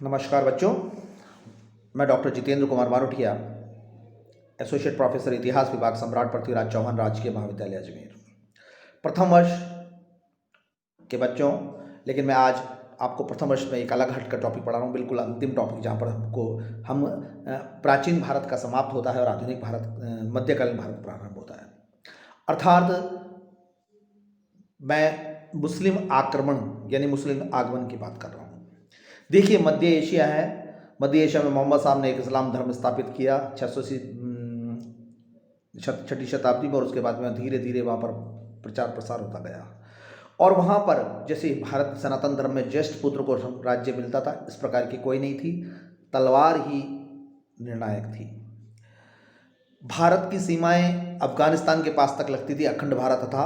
नमस्कार बच्चों, मैं doctor Jitendra Kumar Marothia, associate professor इतिहास विभाग, सम्राट पृथ्वीराज चौहान राजकीय महाविद्यालय अजमेर, प्रथम वर्ष के बच्चों। लेकिन मैं आज आपको प्रथम वर्ष में एक अलग हट का टॉपिक पढ़ा रहा हूँ, बिल्कुल अंतिम टॉपिक, जहाँ पर हम प्राचीन भारत का समाप्त होता है और आधुनिक भारत, मध्यकालीन भारत प्रारंभ होता है। अर्थात मैं मुस्लिम आक्रमण यानी मुस्लिम आगमन की बात कर रहा हूँ। देखिए, मध्य एशिया है। मध्य एशिया में मोहम्मद साहब ने एक इस्लाम धर्म स्थापित किया 6वीं शताब्दी में, और उसके बाद में धीरे धीरे वहाँ पर प्रचार प्रसार होता गया। और वहाँ पर जैसे भारत सनातन धर्म में ज्येष्ठ पुत्र को राज्य मिलता था, इस प्रकार की कोई नहीं थी, तलवार ही निर्णायक थी। भारत की सीमाएं अफगानिस्तान के पास तक लगती थी, अखंड भारत था,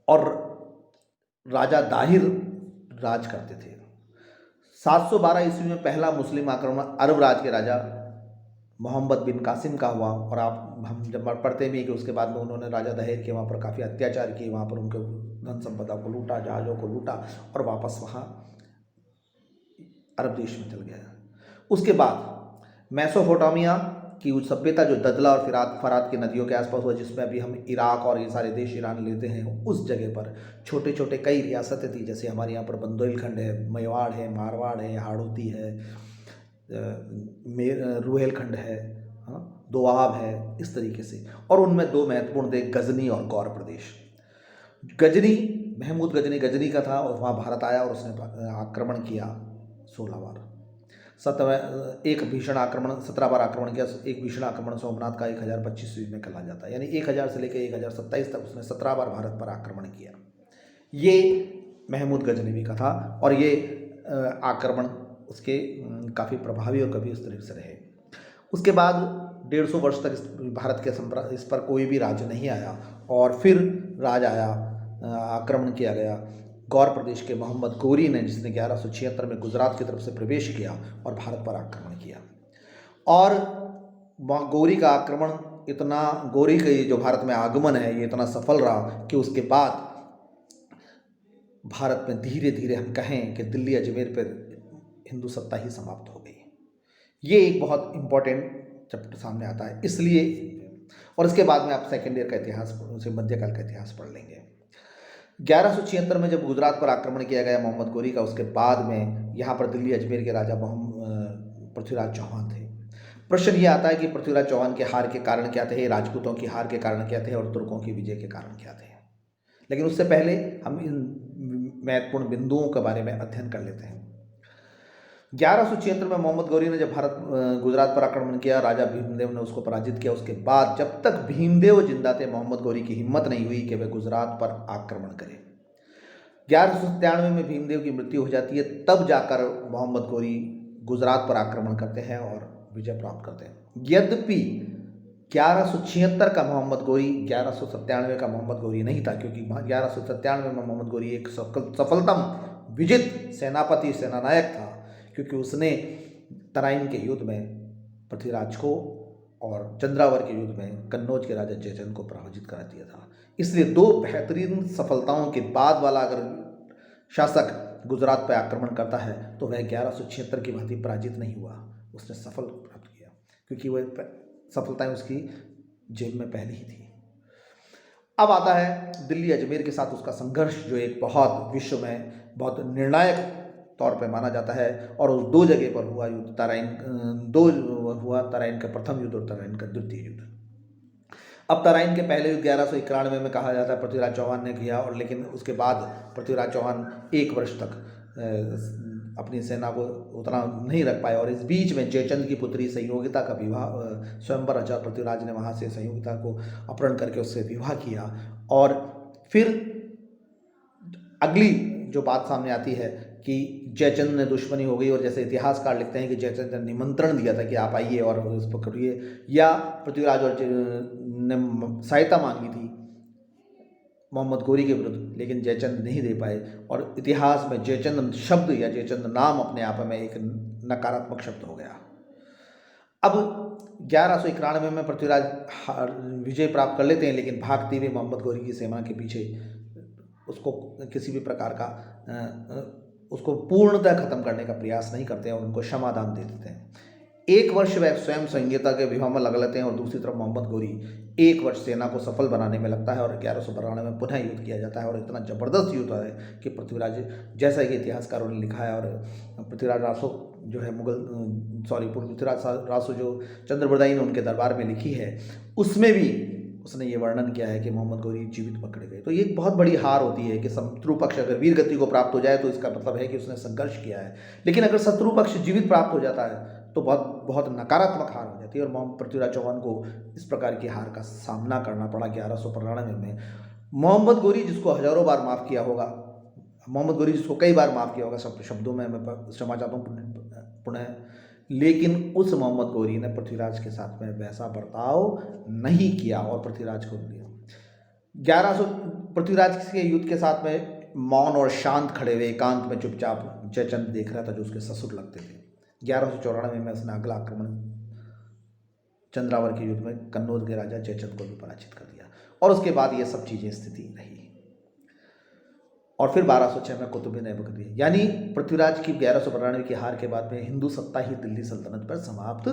और राजा दाहिर राज करते थे। 712 ईस्वी में पहला मुस्लिम आक्रमण अरब राज के राजा मोहम्मद बिन कासिम का हुआ, और हम जब पढ़ते भी कि उसके बाद में उन्होंने राजा दाहिर के वहाँ पर काफ़ी अत्याचार किए, वहाँ पर उनके धन संपदा को लूटा, जहाज़ों को लूटा, और वापस वहाँ अरब देश में चल गया। उसके बाद मेसोपोटामिया की उस सभ्यता जो ददला और फरात की नदियों के आसपास हुआ, जिसमें अभी हम इराक और ये सारे देश ईरान लेते हैं, उस जगह पर छोटे छोटे कई रियासतें थी। जैसे हमारे यहाँ पर बुंदेलखंड है, मेवाड़ है, मारवाड़ है, हाड़ौती है, रुहेलखंड है, दोआब है, इस तरीके से। और उनमें दो महत्वपूर्ण थे, गजनी और गौर प्रदेश। गजनी, महमूद गजनी का था, और वहाँ भारत आया और उसने आक्रमण किया 16 बार। 17 बार आक्रमण किया। एक भीषण आक्रमण सोमनाथ का 1025 ईस्वी में कहा जाता है, यानी 1000 से लेकर 1027 तक उसने 17 बार भारत पर आक्रमण किया। ये महमूद गजनवी का था, और ये आक्रमण उसके काफ़ी प्रभावी और कभी उस तरह से रहे। उसके बाद 150 वर्ष तक भारत के इस पर कोई भी राज्य नहीं आया, और फिर राज आया, आक्रमण किया गया गौर प्रदेश के मोहम्मद गोरी ने, जिसने 1176 में गुजरात की तरफ से प्रवेश किया और भारत पर आक्रमण किया। और गोरी का आक्रमण इतना, गोरी का ये जो भारत में आगमन है, ये इतना सफल रहा कि उसके बाद भारत में धीरे धीरे हम कहें कि दिल्ली अजमेर पर हिंदू सत्ता ही समाप्त हो गई। ये एक बहुत इम्पोर्टेंट चैप्टर सामने आता है, इसलिए। और इसके बाद में आप सेकेंड ईयर का इतिहास से मध्यकाल का इतिहास पढ़ लेंगे। 1176 में जब गुजरात पर आक्रमण किया गया मोहम्मद गोरी का, उसके बाद में यहाँ पर दिल्ली अजमेर के राजा पृथ्वीराज चौहान थे। प्रश्न ये आता है कि पृथ्वीराज चौहान के हार के कारण क्या थे, राजपूतों की हार के कारण क्या थे, और तुर्कों की विजय के कारण क्या थे। लेकिन उससे पहले हम इन महत्वपूर्ण बिंदुओं के बारे में अध्ययन कर लेते हैं। 1176 में मोहम्मद गौरी ने जब गुजरात पर आक्रमण किया, राजा भीमदेव ने उसको पराजित किया। उसके बाद जब तक भीमदेव जिंदा थे, मोहम्मद गौरी की हिम्मत नहीं हुई कि वह गुजरात पर आक्रमण करे। 1197 में भीमदेव की मृत्यु हो जाती है, तब जाकर मोहम्मद गौरी गुजरात पर आक्रमण करते हैं और विजय प्राप्त करते हैं। यद्यपि 1176 का मोहम्मद गौरी 1197 का मोहम्मद गौरी नहीं था, क्योंकि 1197 में मोहम्मद गौरी एक सफलतम विजित सेनापति, सेनानायक था, क्योंकि उसने तराइन के युद्ध में पृथ्वीराज को और चंद्रावर के युद्ध में कन्नौज के राजा जयचंद को पराजित करा दिया था। इसलिए दो बेहतरीन सफलताओं के बाद वाला अगर शासक गुजरात पर आक्रमण करता है, तो वह 1176 की भांति पराजित नहीं हुआ, उसने सफल प्राप्त किया, क्योंकि वह सफलताएं उसकी जेब में पहले ही थी। अब आता है दिल्ली अजमेर के साथ उसका संघर्ष, जो एक बहुत विश्व में बहुत निर्णायक तौर पे माना जाता है। और उस दो जगह पर हुआ युद्ध, तराइन का प्रथम युद्ध और तराइन का द्वितीय युद्ध। अब तराइन के पहले युद्ध 1191 में कहा जाता है पृथ्वीराज चौहान ने किया, और लेकिन उसके बाद पृथ्वीराज चौहान 1 वर्ष तक अपनी सेना को उतना नहीं रख पाए, और इस बीच में जयचंद की पुत्री संयोगिता का विवाह, स्वयंवर रचा, पृथ्वीराज ने वहाँ से संयोगिता को अपहरण करके उससे विवाह किया। और फिर अगली जो बात सामने आती है कि जयचंद ने दुश्मनी हो गई, और जैसे इतिहासकार लिखते हैं कि जयचंद ने निमंत्रण दिया था कि आप आइए और उस पर करिए, या पृथ्वीराज और ने सहायता मांगी थी मोहम्मद गौरी के विरुद्ध, लेकिन जयचंद नहीं दे पाए। और इतिहास में जयचंद शब्द या जयचंद नाम अपने आप में एक नकारात्मक शब्द हो गया। अब 1191 में पृथ्वीराज विजय प्राप्त कर लेते हैं, लेकिन भागती हुई मोहम्मद गौरी की सेना के पीछे उसको किसी भी प्रकार का उसको पूर्णतः खत्म करने का प्रयास नहीं करते हैं और उनको क्षमादान दे देते हैं। एक वर्ष वह स्वयं संहिता के विवाह में लगा लेते हैं और दूसरी तरफ मोहम्मद गौरी एक वर्ष सेना को सफल बनाने में लगता है और 1192 में पुनः युद्ध किया जाता है और इतना ज़बरदस्त युद्ध है कि पृथ्वीराज, जैसा कि इतिहासकारों ने लिखा है, और पृथ्वीराज रासो जो है पृथ्वीराज रासो जो चंद्रबरदाई ने उनके दरबार में लिखी है, उसमें भी उसने ये वर्णन किया है कि मोहम्मद गौरी जीवित पकड़े गए। तो ये एक बहुत बड़ी हार होती है कि शत्रु पक्ष अगर वीर गति को प्राप्त हो जाए तो इसका मतलब है कि उसने संघर्ष किया है, लेकिन अगर शत्रु पक्ष जीवित प्राप्त हो जाता है तो बहुत बहुत नकारात्मक हार हो जाती है। और पृथ्वीराज चौहान को इस प्रकार की हार का सामना करना पड़ा 1193 में। मोहम्मद गौरी जिसको हजारों बार माफ़ किया होगा, मोहम्मद गौरी जिसको कई बार माफ़ किया होगा, सब शब्दों में मैं क्षमा चाहता हूँ पुनः, लेकिन उस मोहम्मद गौरी ने पृथ्वीराज के साथ में वैसा बर्ताव नहीं किया और पृथ्वीराज को दिया। 1100 पृथ्वीराज के युद्ध के साथ में मौन और शांत खड़े हुए एकांत में चुपचाप जयचंद देख रहा था, जो उसके ससुर लगते थे। 1194 में उसने अगला आक्रमण चंद्रावर के युद्ध में कन्नौज के राजा जयचंद को भी पराजित कर दिया और उसके बाद ये सब चीज़ें स्थिति रही। और फिर 1206 में कुतुबुद्दीन ऐबक दिए, यानी पृथ्वीराज की 1192 की हार के बाद में हिंदू सत्ता ही दिल्ली सल्तनत पर समाप्त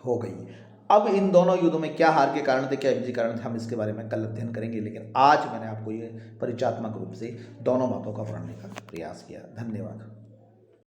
हो गई। अब इन दोनों युद्धों में क्या हार के कारण थे, क्या विजय कारण थे, हम इसके बारे में कल अध्ययन करेंगे, लेकिन आज मैंने आपको ये परिचयात्मक रूप से दोनों बातों का पढ़ने का प्रयास किया। धन्यवाद।